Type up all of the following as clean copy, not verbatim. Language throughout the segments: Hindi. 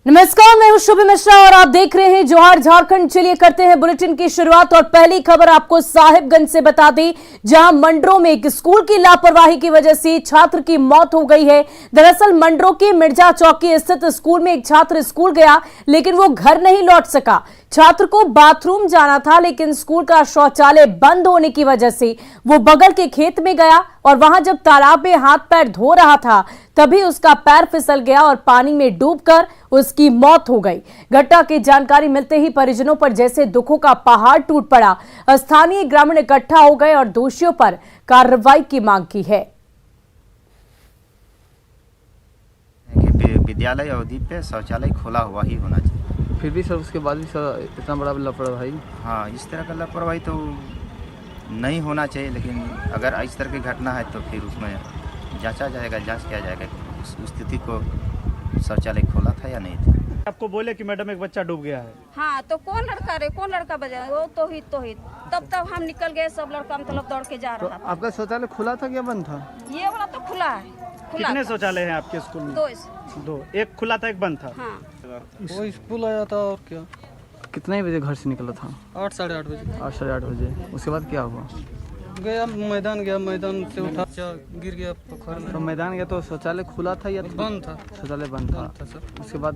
नमस्कार, मैं हूं शुभी मिश्रा और आप देख रहे हैं जोहार झारखंड। चलिए करते हैं बुलेटिन की शुरुआत और पहली खबर आपको साहिबगंज से बता दें, जहां मंडरो में एक स्कूल की लापरवाही की वजह से छात्र की मौत हो गई है। दरअसल मंडरो के मिर्जा चौकी स्थित स्कूल में एक छात्र स्कूल गया, लेकिन वो घर नहीं लौट सका। छात्र को बाथरूम जाना था, लेकिन स्कूल का शौचालय बंद होने की वजह से वो बगल के खेत में गया और वहां जब तालाब में हाथ पैर धो रहा था तभी उसका पैर फिसल गया और पानी में डूबकर उसकी मौत हो गई। घटना की जानकारी मिलते ही परिजनों पर जैसे दुखों का पहाड़ टूट पड़ा। स्थानीय ग्रामीण इकट्ठा हो गए और दोषियों पर कार्रवाई की मांग की है। विद्यालय अवधि पे शौचालय खोला हुआ ही होना चाहिए। फिर भी सर उसके बाद भी सर इतना बड़ा लापरवाही। हाँ, इस तरह का लापरवाही तो नहीं होना चाहिए, लेकिन अगर इस तरह की घटना है तो फिर उसमें जांचा जाएगा, जांच किया जाएगा उस स्थिति को शौचालय खोला था या नहीं था। आपको बोले कि मैडम एक बच्चा डूब गया है। हाँ, तो कौन लड़का बजा वो तो ही तब हम निकल गए, सब लड़का मतलब दौड़ के जा रहा था। आपका शौचालय खुला था क्या बंद था? ये वाला तो खुला है। कितने शौचालय हैं आपके स्कूल में? दो, एक खुला था एक बंद था। हाँ। वो स्कूल आया था और क्या। कितने बजे घर से निकला था? 8 साढ़े 8 बजे। 8 साढ़े 8 बजे। उसके बाद क्या हुआ? गया मैदान से उठा गिर गया पोखर में। तो मैदान गया तो शौचालय खुला था या बंद था? शौचालय बंद था सर। उसके बाद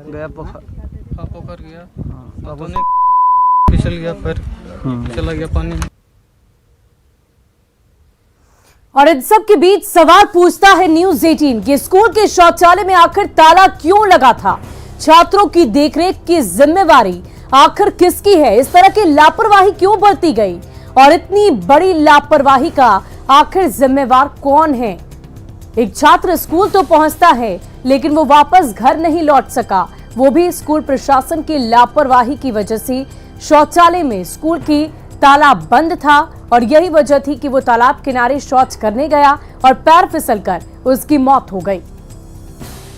गया पोखर। हाँ, पोखर गया। हाँ, तो अब फिसल गया, फिर चला गया पानी में। और इन सब के बीच सवाल पूछता है न्यूज 18 कि स्कूल के शौचालय में आखिर ताला क्यों लगा था? छात्रों की देखरेख की जिम्मेवारी आखिर किसकी है? इस तरह की लापरवाही क्यों बरती गई और इतनी बड़ी लापरवाही का आखिर जिम्मेवार कौन है? एक छात्र स्कूल तो पहुंचता है, लेकिन वो वापस घर नहीं लौट सका, वो भी स्कूल प्रशासन की लापरवाही की वजह से। शौचालय में स्कूल की ताला बंद था और यही वजह थी कि वो तालाब किनारे शौच करने गया और पैर फिसलकर उसकी मौत हो गई।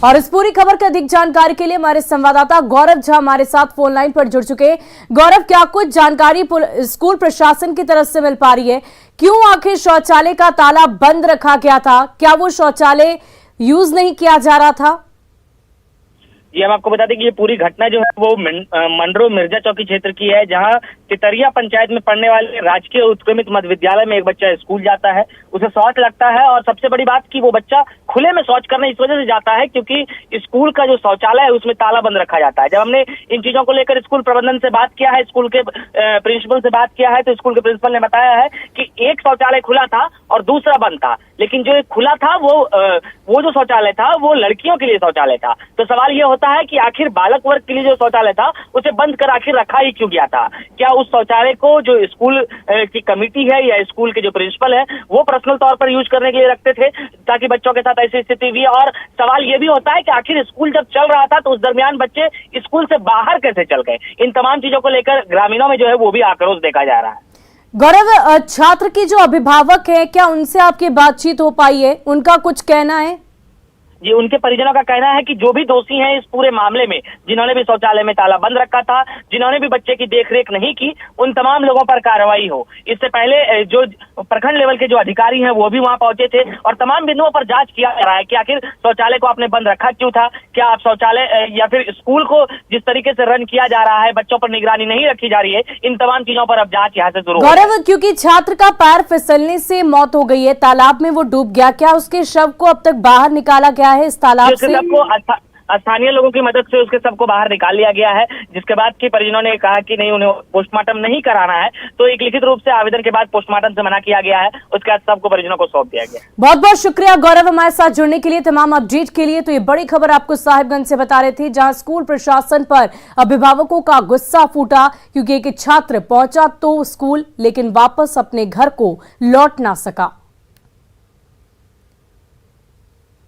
और इस पूरी खबर की अधिक जानकारी के लिए हमारे संवाददाता गौरव झा हमारे साथ फोन लाइन पर जुड़ चुके हैं। गौरव, क्या कुछ जानकारी स्कूल प्रशासन की तरफ से मिल पा रही है? क्यों आखिर शौचालय का ताला बंद रखा गया था? क्या वो शौचालय यूज नहीं किया जा रहा था? जी, हम आपको बता दें कि ये पूरी घटना जो है वो मंडरो मिर्जा चौकी क्षेत्र की है, जहां तितरिया पंचायत में पढ़ने वाले राजकीय उत्क्रमित मध्य विद्यालय में एक बच्चा स्कूल जाता है, उसे शौच लगता है। और सबसे बड़ी बात कि वो बच्चा खुले में शौच करने इस वजह से जाता है क्योंकि स्कूल का जो शौचालय है उसमें ताला बंद रखा जाता है। जब हमने इन चीजों को लेकर स्कूल प्रबंधन से बात किया है, स्कूल के प्रिंसिपल से बात किया है, तो स्कूल के प्रिंसिपल ने बताया है कि एक शौचालय खुला था और दूसरा बंद था, लेकिन जो एक खुला था वो जो शौचालय था वो लड़कियों के लिए शौचालय था। तो सवाल ये होता है कि आखिर बालक वर्ग के लिए जो शौचालय था उसे बंद कर आखिर रखा ही क्यों गया था? क्या उस शौचालय को जो स्कूल की कमेटी है या स्कूल के जो प्रिंसिपल है वो पर्सनल तौर पर यूज करने के लिए रखते थे ताकि बच्चों के साथ ऐसी स्थिति हुई? और सवाल ये भी होता है कि आखिर स्कूल जब चल रहा था तो उस दरमियान बच्चे स्कूल से बाहर कैसे चल गए? इन तमाम चीजों को लेकर ग्रामीणों में जो है वो भी आक्रोश देखा जा रहा है। गौरव, छात्र के जो अभिभावक है, क्या उनसे आपकी बातचीत हो पाई है? उनका कुछ कहना है? जी, उनके परिजनों का कहना है कि जो भी दोषी हैं इस पूरे मामले में, जिन्होंने भी शौचालय में ताला बंद रखा था, जिन्होंने भी बच्चे की देखरेख नहीं की, उन तमाम लोगों पर कार्रवाई हो। इससे पहले जो प्रखंड लेवल के जो अधिकारी हैं वो भी वहां पहुंचे थे और तमाम बिंदुओं पर जांच किया जा रहा है कि आखिर शौचालय को आपने बंद रखा क्यों था? क्या आप शौचालय या फिर स्कूल को जिस तरीके से रन किया जा रहा है बच्चों पर निगरानी नहीं रखी जा रही है? इन तमाम चीजों पर अब जांच यहाँ से शुरू हो। गौरव, क्योंकि छात्र का पैर फिसलने से मौत हो गई है, तालाब में वो डूब गया, क्या उसके शव को अब तक बाहर निकाला गया है इस तालाब से? स्थानीय लोगों की मदद से उसके सबको बाहर निकाल लिया गया है, जिसके बाद की परिजनों ने कहा कि नहीं, उन्हें पोस्टमार्टम नहीं कराना है, तो एक लिखित रूप से आवेदन के बाद पोस्टमार्टम से मना किया गया है। उसके बाद सबको परिजनों को सौंप दिया गया। बहुत बहुत शुक्रिया गौरव हमारे साथ जुड़ने के लिए, तमाम अपडेट के लिए। तो ये बड़ी खबर आपको साहिबगंज से बता रहे थे, जहां स्कूल प्रशासन पर अभिभावकों का गुस्सा फूटा क्योंकि एक छात्र पहुंचा तो स्कूल, लेकिन वापस अपने घर को लौट ना सका।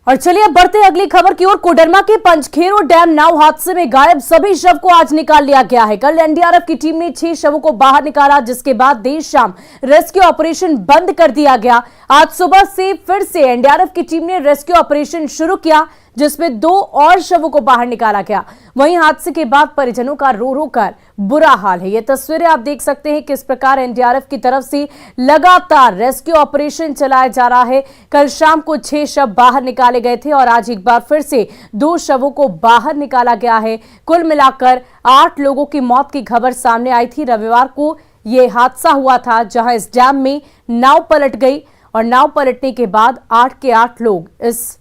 और चलिए अब बढ़ते हैं अगली खबर की ओर। कोडरमा के पंचखेरो डैम नाव हादसे में गायब सभी शव को आज निकाल लिया गया है। कल एनडीआरएफ की टीम ने 6 शवों को बाहर निकाला, जिसके बाद देर शाम रेस्क्यू ऑपरेशन बंद कर दिया गया। आज सुबह से फिर से एनडीआरएफ की टीम ने रेस्क्यू ऑपरेशन शुरू किया, जिसमें 2 और शवों को बाहर निकाला गया। वहीं हादसे के बाद परिजनों का रो रो कर बुरा हाल है। ये तस्वीरें आप देख सकते हैं किस प्रकार एनडीआरएफ की तरफ से लगातार रेस्क्यू ऑपरेशन चलाया जा रहा है। कल शाम को 6 शव बाहर निकाले गए थे और आज एक बार फिर से 2 शवों को बाहर निकाला गया है। कुल मिलाकर 8 लोगों की मौत की खबर सामने आई थी। रविवार को ये हादसा हुआ था जहां इस डैम में नाव पलट गई और नाव पलटने के बाद 8 के 8 लोग इस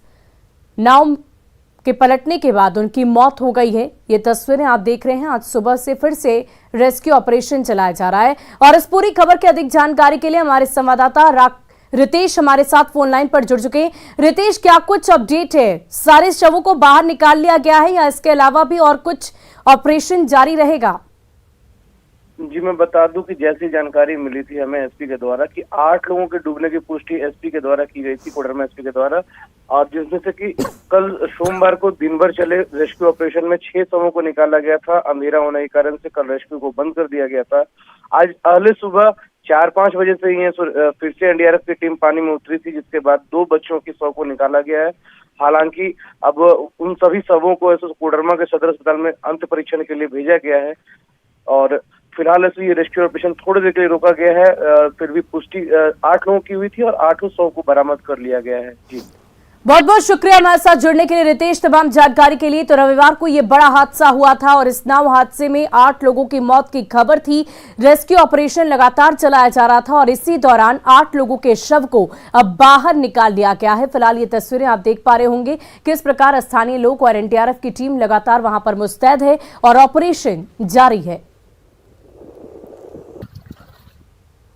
नाव के पलटने के बाद उनकी मौत हो गई है। ये तस्वीरें आप देख रहे हैं। आज सुबह से फिर से रेस्क्यू ऑपरेशन चलाया जा रहा है और इस पूरी खबर की अधिक जानकारी के लिए हमारे संवाददाता रितेश हमारे साथ फोन लाइन पर जुड़ चुके हैं। रितेश, क्या कुछ अपडेट है? सारे शवों को बाहर निकाल लिया गया है या इसके अलावा भी और कुछ ऑपरेशन जारी रहेगा? जी, मैं बता दूं कि जैसी जानकारी मिली थी हमें एसपी के द्वारा कि 8 लोगों के डूबने की पुष्टि एसपी के द्वारा की गई थी, कोडरमा एसपी के द्वारा, और जिसमें से कि कल सोमवार को दिन भर चले रेस्क्यू ऑपरेशन में 6 शवों को निकाला गया था। अंधेरा होने के कारण से कल रेस्क्यू को बंद कर दिया गया था। आज अगले सुबह 4-5 बजे से ही फिर से एनडीआरएफ की टीम पानी में उतरी थी, जिसके बाद 2 बच्चों की शव को निकाला गया है। हालांकि अब उन सभी शवों को कोडरमा के सदर अस्पताल में अंत परीक्षण के लिए भेजा गया है और फिलहाल ये रेस्क्यू ऑपरेशन थोड़ी देर के लिए रोका गया है। फिर भी पुष्टि 8 लोगों की हुई थी और 8 शव को बरामद कर लिया गया है। जी, बहुत बहुत शुक्रिया हमारे साथ जुड़ने के लिए रितेश, तमाम जानकारी के लिए। तो रविवार को ये बड़ा हादसा हुआ था और इस नाव हादसे में 8 लोगों की मौत की खबर थी। रेस्क्यू ऑपरेशन लगातार चलाया जा रहा था और इसी दौरान 8 लोगों के शव को अब बाहर निकाल लिया गया है। फिलहाल ये तस्वीरें आप देख पा रहे होंगे किस प्रकार स्थानीय लोग और एनडीआरएफ की टीम लगातार वहां पर मुस्तैद है और ऑपरेशन जारी है।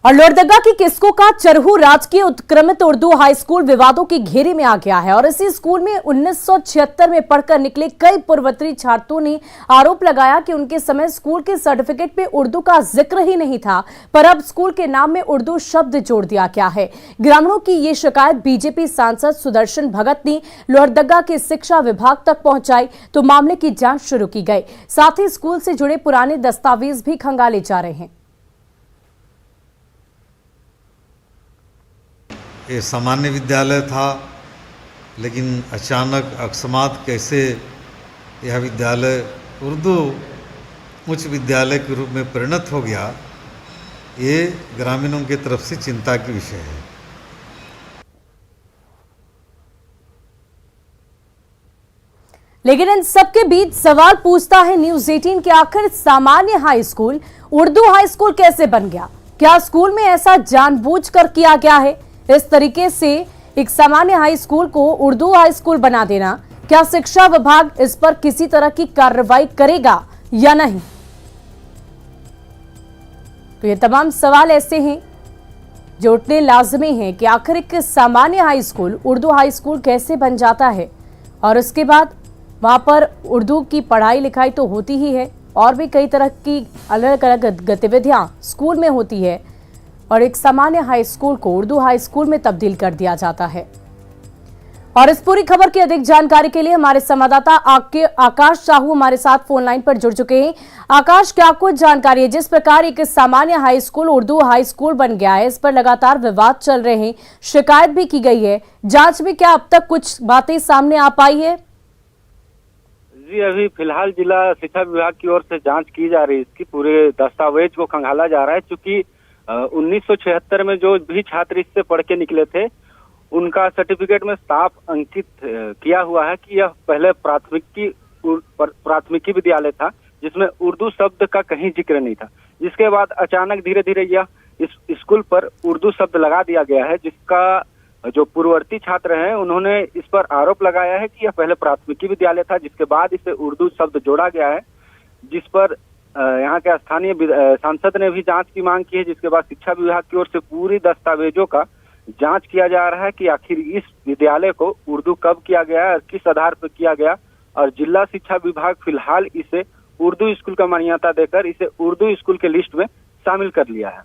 और लोहरदगा की किस्को का चरहू राजकीय उत्क्रमित उर्दू हाई स्कूल विवादों की घेरे में आ गया है और इसी स्कूल में 1976 में पढ़कर निकले कई पूर्वोत्तरी छात्रों ने आरोप लगाया कि उनके समय स्कूल के सर्टिफिकेट में उर्दू का जिक्र ही नहीं था, पर अब स्कूल के नाम में उर्दू शब्द जोड़ दिया गया है। ग्रामीणों की ये शिकायत बीजेपी सांसद सुदर्शन भगत ने लोहरदगा के शिक्षा विभाग तक पहुंचाई तो मामले की जांच शुरू की गई। साथ ही स्कूल से जुड़े पुराने दस्तावेज भी खंगाले जा रहे हैं। ये सामान्य विद्यालय था, लेकिन अचानक अकस्मात कैसे यह विद्यालय उर्दू उच्च विद्यालय के रूप में परिणत हो गया, ये ग्रामीणों की तरफ से चिंता की विषय है। लेकिन इन सबके बीच सवाल पूछता है न्यूज़ 18 कि आखिर सामान्य high school Urdu high school कैसे बन गया? क्या स्कूल में ऐसा जानबूझकर किया गया है? इस तरीके से एक सामान्य हाई स्कूल को उर्दू हाई स्कूल बना देना, क्या शिक्षा विभाग इस पर किसी तरह की कार्रवाई करेगा या नहीं? तो ये तमाम सवाल ऐसे हैं जो उठने लाजमी हैं कि आखिर एक सामान्य high school Urdu high school कैसे बन जाता है और उसके बाद वहां पर उर्दू की पढ़ाई लिखाई तो होती ही है और भी कई तरह की अलग अलग गतिविधियां स्कूल में होती है और एक सामान्य हाई स्कूल को उर्दू हाई स्कूल में तब्दील कर दिया जाता है। और इस पूरी खबर की अधिक जानकारी के लिए हमारे संवाददाता आकाश साहू हमारे साथ फोन लाइन पर जुड़ चुके हैं। आकाश, क्या कुछ जानकारी है? जिस प्रकार एक सामान्य high school Urdu high school बन गया है, इस पर लगातार विवाद चल रहे हैं, शिकायत भी की गई है, जांच में क्या अब तक कुछ बातें सामने आ पाई है? जी, अभी फिलहाल जिला शिक्षा विभाग की ओर से जांच की जा रही है। इसकी पूरे दस्तावेज को खंगाला जा रहा है, क्योंकि 1976 में जो भी छात्र इससे पढ़ के निकले थे उनका सर्टिफिकेट में साफ अंकित किया हुआ है कि यह पहले प्राथमिकी विद्यालय था जिसमें उर्दू शब्द का कहीं जिक्र नहीं था। जिसके बाद अचानक धीरे धीरे यह इस स्कूल पर उर्दू शब्द लगा दिया गया है, जिसका जो पूर्ववर्ती छात्र हैं उन्होंने इस पर आरोप लगाया है कि यह पहले प्राथमिकी विद्यालय था, जिसके बाद इसे उर्दू शब्द जोड़ा गया है, जिस पर यहाँ के स्थानीय सांसद ने भी जांच की मांग की है। जिसके बाद शिक्षा विभाग की ओर से पूरी दस्तावेजों का जांच किया जा रहा है कि आखिर इस विद्यालय को उर्दू कब किया गया और किस आधार पर किया गया, और जिला शिक्षा विभाग फिलहाल इसे उर्दू स्कूल का मान्यता देकर इसे उर्दू स्कूल के लिस्ट में शामिल कर लिया है।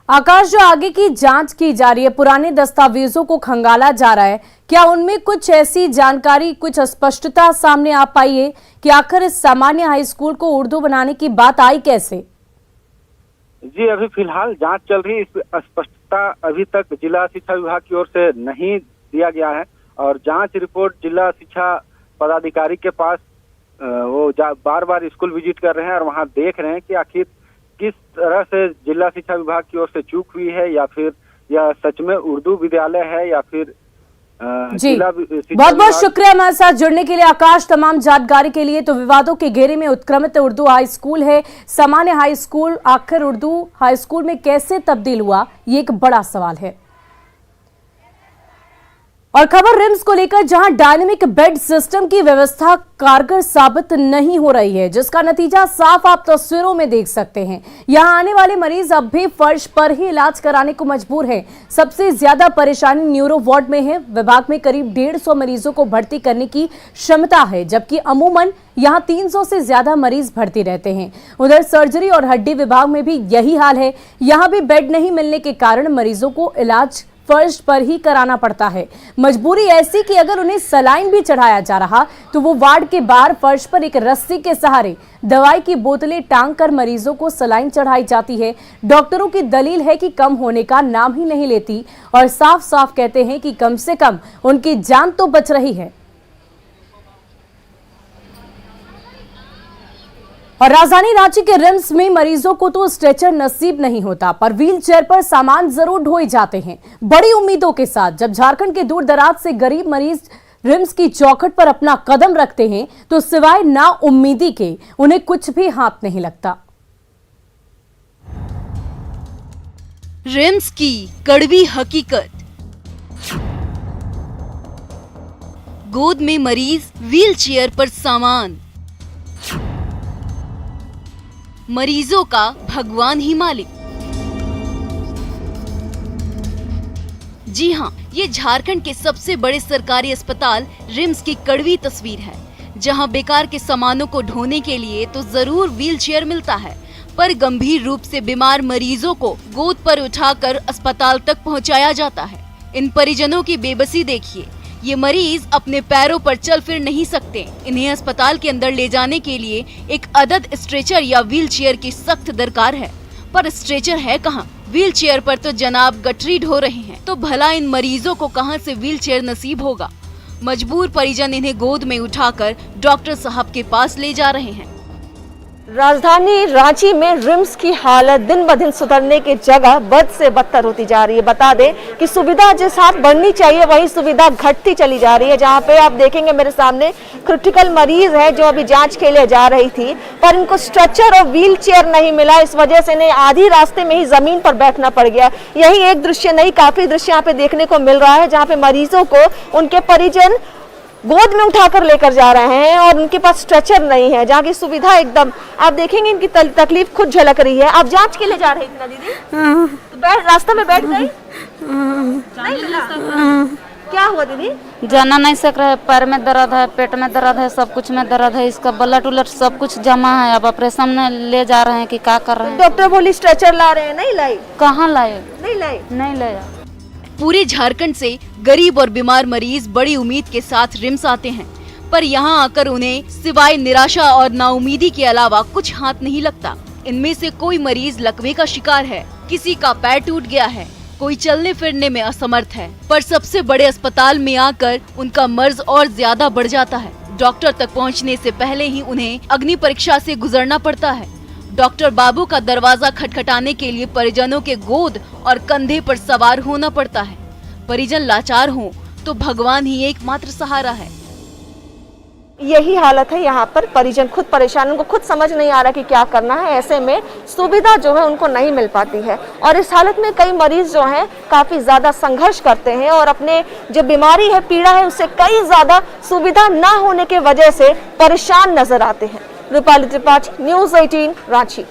आकाश, जो आगे की जांच की जा रही है, पुराने दस्तावेजों को खंगाला जा रहा है, क्या उनमें कुछ ऐसी जानकारी, कुछ स्पष्टता सामने आ पाई है कि आखिर इस सामान्य हाई स्कूल को उर्दू बनाने की बात आई कैसे? जी, अभी फिलहाल जांच चल रही है। इस स्पष्टता अभी तक जिला शिक्षा विभाग की ओर से नहीं दिया गया है। और जांच रिपोर्ट जिला शिक्षा पदाधिकारी के पास वो बार बार स्कूल विजिट कर रहे हैं और वहां देख रहे हैं कि आखिर किस तरह से जिला शिक्षा विभाग की ओर से चूक हुई है, या फिर यह सच में उर्दू विद्यालय है, या फिर जी बहुत बहुत शुक्रिया हमारे साथ जुड़ने के लिए आकाश, तमाम जानकारी के लिए। तो विवादों के घेरे में उत्क्रमित उर्दू हाई स्कूल है, सामान्य हाई स्कूल आखिर उर्दू हाई स्कूल में कैसे तब्दील हुआ, ये एक बड़ा सवाल है। और खबर रिम्स को लेकर, जहां डायनेमिक बेड सिस्टम की व्यवस्था कारगर साबित नहीं हो रही है, जिसका नतीजा साफ आप तस्वीरों में देख सकते हैं। यहां आने वाले मरीज अब भी फर्श पर ही इलाज कराने को मजबूर हैं। सबसे ज्यादा परेशानी न्यूरो वार्ड में है। विभाग में करीब 150 मरीजों को भर्ती करने की क्षमता है, जबकि अमूमन यहां 300 से ज्यादा मरीज भर्ती रहते हैं। उधर सर्जरी और हड्डी विभाग में भी यही हाल है। यहां भी बेड नहीं मिलने के कारण मरीजों को इलाज फर्श पर ही कराना पड़ता है। मजबूरी ऐसी कि अगर उन्हें सलाइन भी चढ़ाया जा रहा तो वो वार्ड के बाहर फर्श पर एक रस्सी के सहारे दवाई की बोतलें टांग कर मरीजों को सलाइन चढ़ाई जाती है। डॉक्टरों की दलील है कि कम होने का नाम ही नहीं लेती और साफ साफ कहते हैं कि कम से कम उनकी जान तो बच रही है। और राजधानी रांची के रिम्स में मरीजों को तो स्ट्रेचर नसीब नहीं होता, पर व्हील चेयर पर सामान जरूर ढोए जाते हैं बड़ी उम्मीदों के साथ। जब झारखंड के दूर दराज से गरीब मरीज रिम्स की चौखट पर अपना कदम रखते हैं तो सिवाय ना उम्मीदी के उन्हें कुछ भी हाथ नहीं लगता। रिम्स की कड़वी हकीकत, गोद में मरीज, व्हील चेयर पर सामान, मरीजों का भगवान ही मालिक। जी हां, ये झारखंड के सबसे बड़े सरकारी अस्पताल रिम्स की कड़वी तस्वीर है, जहां बेकार के सामानों को ढोने के लिए तो जरूर व्हील चेयर मिलता है, पर गंभीर रूप से बीमार मरीजों को गोद पर उठाकर अस्पताल तक पहुंचाया जाता है। इन परिजनों की बेबसी देखिए। ये मरीज अपने पैरों पर चल फिर नहीं सकते। इन्हें अस्पताल के अंदर ले जाने के लिए एक अदद स्ट्रेचर या व्हील चेयर की सख्त दरकार है, पर स्ट्रेचर है कहाँ? व्हील चेयर पर तो जनाब गठरी ढो रहे हैं, तो भला इन मरीजों को कहाँ से व्हील चेयर नसीब होगा? मजबूर परिजन इन्हें गोद में उठाकर डॉक्टर साहब के पास ले जा रहे हैं। राजधानी रांची में रिम्स की हालत दिन ब दिन सुधरने की जगह बद से बदतर होती जा रही है। बता दें कि सुविधा जिस हाथ बढ़नी चाहिए वही सुविधा घटती चली जा रही है। जहां पे आप देखेंगे मेरे सामने क्रिटिकल मरीज है जो अभी जांच के लिए जा रही थी, पर इनको स्ट्रेचर और व्हील चेयर नहीं मिला। इस वजह से इन्हें आधी रास्ते में ही जमीन पर बैठना पड़ गया। यही एक दृश्य नहीं, काफी दृश्य यहाँ पे देखने को मिल रहा है, जहाँ पे मरीजों को उनके परिजन गोद में उठाकर लेकर जा रहे हैं और उनके पास स्ट्रेचर नहीं है। जहाँ की सुविधा एकदम, आप देखेंगे इनकी तकलीफ खुद झलक रही है। आप जांच के लिए जा रहे हैं दीदी, तो रास्ते में बैठ गई, नहीं मिला। क्या हुआ दीदी? जाना नहीं सक रहा है, पैर में दर्द है, पेट में दर्द है, सब कुछ में दर्द है, इसका ब्लड उलट सब कुछ जमा है। अब ऑपरेशन में ले जा रहे हैं कि क्या कर रहे हैं? डॉक्टर बोली स्ट्रेचर ला रहे हैं, नहीं लाई। कहाँ लाए? नहीं लाया। पूरे झारखंड से गरीब और बीमार मरीज बड़ी उम्मीद के साथ रिम्स आते हैं, पर यहाँ आकर उन्हें सिवाय निराशा और नाउमीदी के अलावा कुछ हाथ नहीं लगता। इनमें से कोई मरीज लकवे का शिकार है, किसी का पैर टूट गया है, कोई चलने फिरने में असमर्थ है, पर सबसे बड़े अस्पताल में आकर उनका मर्ज और ज्यादा बढ़ जाता है। डॉक्टर तक पहुँचने से पहले ही उन्हें अग्नि परीक्षा से गुजरना पड़ता है। डॉक्टर बाबू का दरवाजा खटखटाने के लिए परिजनों के गोद और कंधे पर सवार होना पड़ता है। परिजन लाचार हों तो भगवान ही एकमात्र सहारा है। यही हालत है यहाँ पर, परिजन खुद परेशान, उनको खुद समझ नहीं आ रहा कि क्या करना है। ऐसे में सुविधा जो है उनको नहीं मिल पाती है और इस हालत में कई मरीज जो हैं काफी ज्यादा संघर्ष करते हैं और अपने जो बीमारी है, पीड़ा है, उससे कई ज्यादा सुविधा न होने के वजह से परेशान नजर आते हैं। रूपाली त्रिपाठी, न्यूज़ 18 रांची।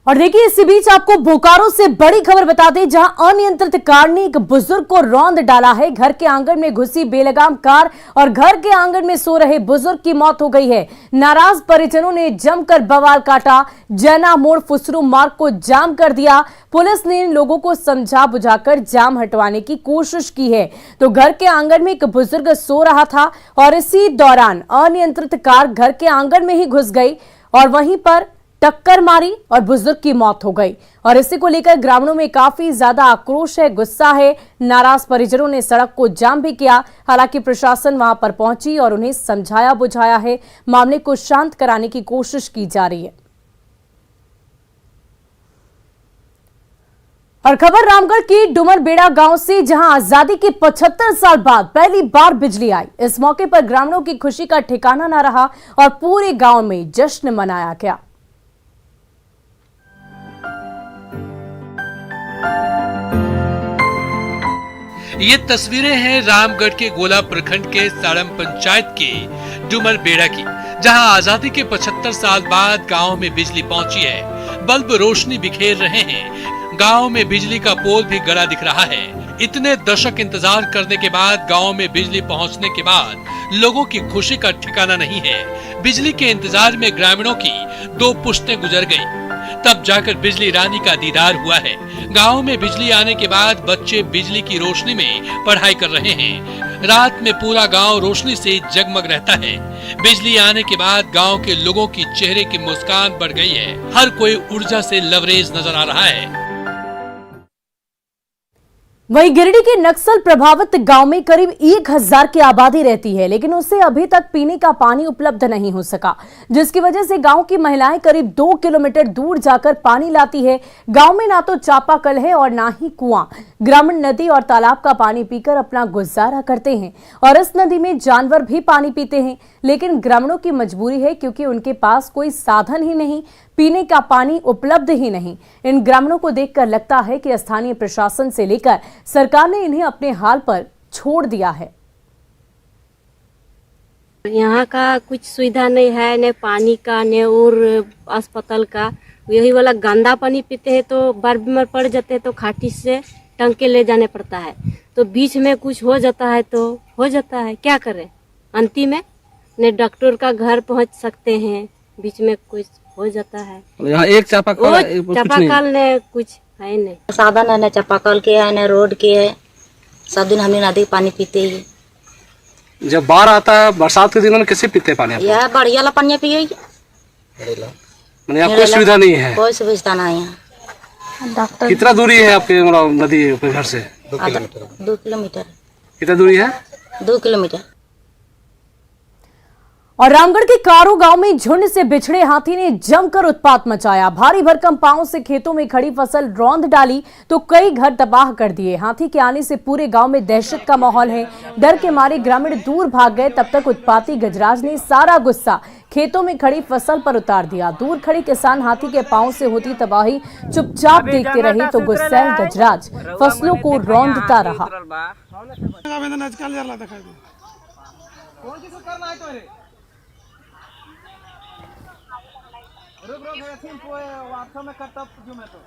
और देखिए इसी बीच आपको बोकारो से बड़ी खबर बता दें, जहां अनियंत्रित कार ने एक बुजुर्ग को रौंद डाला है। घर के आंगन में घुसी बेलगाम कार और घर के आंगन में सो रहे बुजुर्ग की मौत हो गई है। नाराज परिजनों ने जमकर बवाल काटा, जैना मोड़ फुसरू मार्ग को जाम कर दिया। पुलिस ने इन लोगों को समझा बुझाकर जाम हटवाने की कोशिश की है। तो घर के आंगन में एक बुजुर्ग सो रहा था और इसी दौरान अनियंत्रित कार घर के आंगन में ही घुस गई और वहीं पर टक्कर मारी और बुजुर्ग की मौत हो गई। और इसी को लेकर ग्रामीणों में काफी ज्यादा आक्रोश है, गुस्सा है। नाराज परिजनों ने सड़क को जाम भी किया। हालांकि प्रशासन वहां पर पहुंची और उन्हें समझाया बुझाया है। मामले को शांत कराने की कोशिश की जा रही है। और खबर रामगढ़ की डुमरबेड़ा गांव से, जहां आजादी के 75 साल बाद पहली बार बिजली आई। इस मौके पर ग्रामीणों की खुशी का ठिकाना न रहा और पूरे गांव में जश्न मनाया गया। ये तस्वीरें हैं रामगढ़ के गोला प्रखंड के साड़म पंचायत के डुमरबेड़ा की, जहां आजादी के 75 साल बाद गांव में बिजली पहुंची है। बल्ब रोशनी बिखेर रहे हैं। गांव में बिजली का पोल भी गड़ा दिख रहा है। इतने दशक इंतजार करने के बाद गांव में बिजली पहुंचने के बाद लोगों की खुशी का ठिकाना नहीं है। बिजली के इंतजार में ग्रामीणों की 2 पुश्तें गुजर गईं। तब जाकर बिजली रानी का दीदार हुआ है। गांव में बिजली आने के बाद बच्चे बिजली की रोशनी में पढ़ाई कर रहे हैं। रात में पूरा गांव रोशनी से जगमग रहता है। बिजली आने के बाद गांव के लोगों की चेहरे की मुस्कान बढ़ गई है। हर कोई ऊर्जा से लबरेज नजर आ रहा है। वहीं गिरिडीह के नक्सल प्रभावित गांव में करीब 1000 की आबादी रहती है, लेकिन उसे अभी तक पीने का पानी उपलब्ध नहीं हो सका, जिसकी वजह से गांव की महिलाएं करीब 2 किलोमीटर दूर जाकर पानी लाती है। गांव में ना तो चापाकल है और ना ही कुआं। ग्रामीण नदी और तालाब का पानी पीकर अपना गुजारा करते हैं और इस नदी में जानवर भी पानी पीते हैं। लेकिन ग्रामीणों की मजबूरी है, क्योंकि उनके पास कोई साधन ही नहीं, पीने का पानी उपलब्ध ही नहीं। इन ग्रामीणों को देखकर लगता है कि स्थानीय प्रशासन से लेकर सरकार ने इन्हें अपने हाल पर छोड़ दिया है। यहाँ का कुछ सुविधा नहीं है, न पानी का न और अस्पताल का। यही वाला गंदा पानी पीते हैं तो बार बीमार पड़ जाते हैं, तो खाटी से टंग के ले जाने पड़ता है। तो बीच में कुछ हो जाता है तो हो जाता है, क्या करें। अंतिम में न डॉक्टर का घर पहुँच सकते हैं, बीच में कुछ हो जाता है। यहाँ एक चापाकल ने कुछ है नहीं, साधन है न चापाकल के है न रोड के है। सब दिन हमने नदी पानी पीते ही। जब बाढ़ आता है बरसात के दिनों में कैसे पीते पानी? यह बढ़िया ला पानी पिए। यहाँ कोई सुविधा नहीं है? कोई सुविधा नहीं है। डॉक्टर कितना दूरी है आपके नदी के घर से? 2 किलोमीटर। कितना दूरी है? 2 किलोमीटर। और रामगढ़ के कारू गांव में झुंड से बिछड़े हाथी ने जमकर उत्पात मचाया। भारी भरकम पांव से खेतों में खड़ी फसल रौंद डाली तो कई घर तबाह कर दिए। हाथी के आने से पूरे गांव में दहशत का माहौल है। डर के मारे ग्रामीण दूर भाग गए। तब तक उत्पाती गजराज ने सारा गुस्सा खेतों में खड़ी फसल पर उतार दिया। दूर खड़ी किसान हाथी के पांव से होती तबाही चुपचाप देखते रहे तो गुस्सैल गजराज फसलों को रौंदता रहा। रुक रुक, व्हाट्सएप में करता हूँ मैं तो।